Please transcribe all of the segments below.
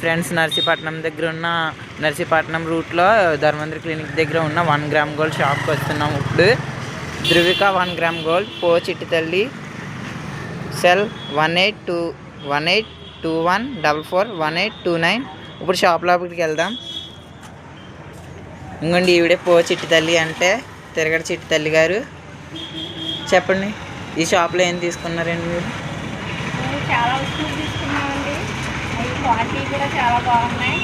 Friends, Narsipatnam రూట్లో Dharmendra clinic దగ్గర ఉన్న 1 గ్రామ్ గోల్డ్ షాప్కి వస్తున్నాం. ఇప్పుడు ధృవిక 1 గ్రామ్ గోల్డ్, పో చిట్టి తల్లి, సెల్ 1821441829. ఇప్పుడు షాప్ లోపలికి వెళ్దాం. ఇంకోండి ఈవిడే పో చిట్టి తల్లి అంటే తిరగడ చిట్టి తల్లి గారు. చెప్పండి, ఈ షాప్లో ఏం తీసుకున్నారండి మీరు? చాలా వస్తువులు తీసుకున్నామండి. క్వాలిటీ కూడా చాలా బాగున్నాయి.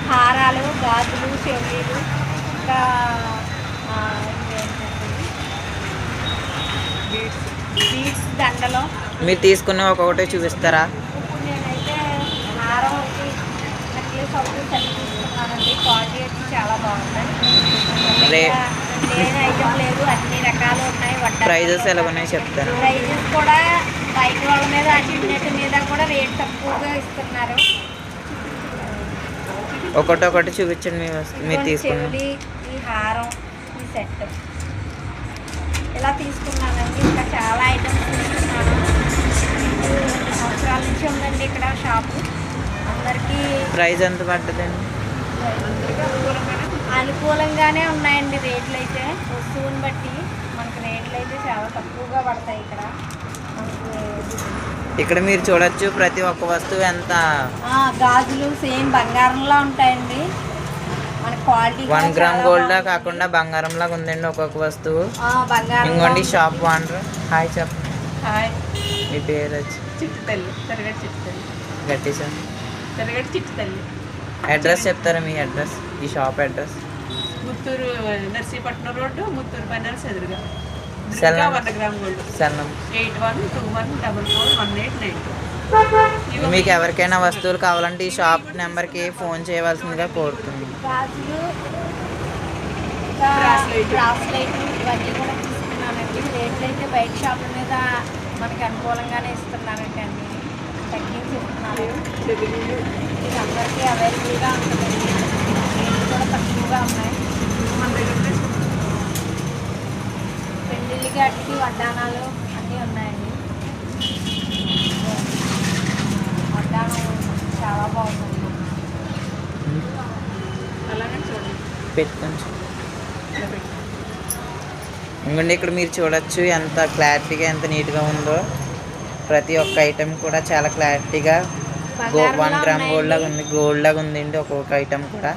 హారాలు, గాజులు, చెవులీలు, ఇంకా బీడ్స్, దండలు. మీరు తీసుకున్న ఒక్కొక్కటి చూపిస్తారా? ఇప్పుడు నేనైతే హారం ఒకటి, నెక్లెస్ ఒకటి తీసుకున్నానండి. క్వాలిటీ వచ్చి చాలా బాగుంది. లేని ఐటమ్ లేదు, అన్ని రకాలు ఉన్నాయి. ప్రైజెస్ ఎలా ఉన్నాయి చెప్తారా? ప్రైజెస్ కూడా బయట వాళ్ళ మీద, అన్నిటి మీద కూడా రేట్ తక్కువగా ఇస్తున్నారు. ఒకటి చూపించండి మీరు తీసుకున్న. ఈ హారం, ఈ సెట్ ఇలా తీసుకున్నానండి. ఇంకా చాలా ఐటమ్స్ తీసుకున్నాను. 2 సంవత్సరాల నుంచి ఉందండి ఇక్కడ షాపు. అందరికీ ప్రైస్ ఎంత పడ్డదండి? అనుకూలంగానే ఉన్నాయండి. రేట్లు అయితే వస్తువుని బట్టి మనకు రేట్లు అయితే చాలా తక్కువగా పడతాయి ఇక్కడ. ఇక్కడ మీరు చూడొచ్చు ప్రతి ఒక్క వస్తువు ఎంత. గాజులు సేమ్ బంగారంలా ఉంటాయండి. మన క్వాలిటీ 1 గ్రామ్ గోల్డ్ కాకుండా బంగారం లాగా ఉందండి ఒక్కొక్క వస్తువు. ఇంకోండి షాప్ ఓనర్. హాయ్ చెప్పండి. హాయ్, మీ పేరు వచ్చి? చిట్టి తల్లి, తిరగడ చిట్టి తల్లి. గట్టి సార్, తిరగడ చిట్టి తల్లి. అడ్రస్ చెప్తారా? మీ అడ్రస్, ఈ shop address? Mutturu, Narsipatnam road, Mutturu Banaras ఎదురుగా. Cell 1 gram gold. Cell number 8121441892. మీకు ఎవరికైనా వస్తువులు కావాలంటే ఈ షాప్ నెంబర్కి ఫోన్ చేయవలసిందిగా కోరుతున్నాను. బ్రాస్లైట్ ఇవన్నీ కూడా తీసుకున్నానండి. రేట్లు అయితే బయట షాపుల మీద మనకి అనుకూలంగానే ఇస్తున్నారండి. అన్ని తగ్గించి ఇస్తున్నారు. ఇది అందరికీ అవైలబుల్గా ఉంటుందండి. రేట్లు కూడా తక్కువగా ఉన్నాయి. మన దగ్గర పెళ్ళిళ్ళకి అట్టికి వడ్డానాలు అన్నీ ఉన్నాయండి. వడ్డానం చాలా బాగుంది. అలాగే చూడండి, పెట్టుకొని ఇంకోండి ఇక్కడ మీరు చూడొచ్చు ఎంత క్లారిటీగా, ఎంత నీట్గా ఉందో. ప్రతి ఒక్క ఐటెం కూడా చాలా క్లారిటీగా 1 గ్రామ్ గోల్డ్ లాగా ఉంది. గోల్డ్ లాగా ఉందండి ఒక్కొక్క ఐటెం కూడా.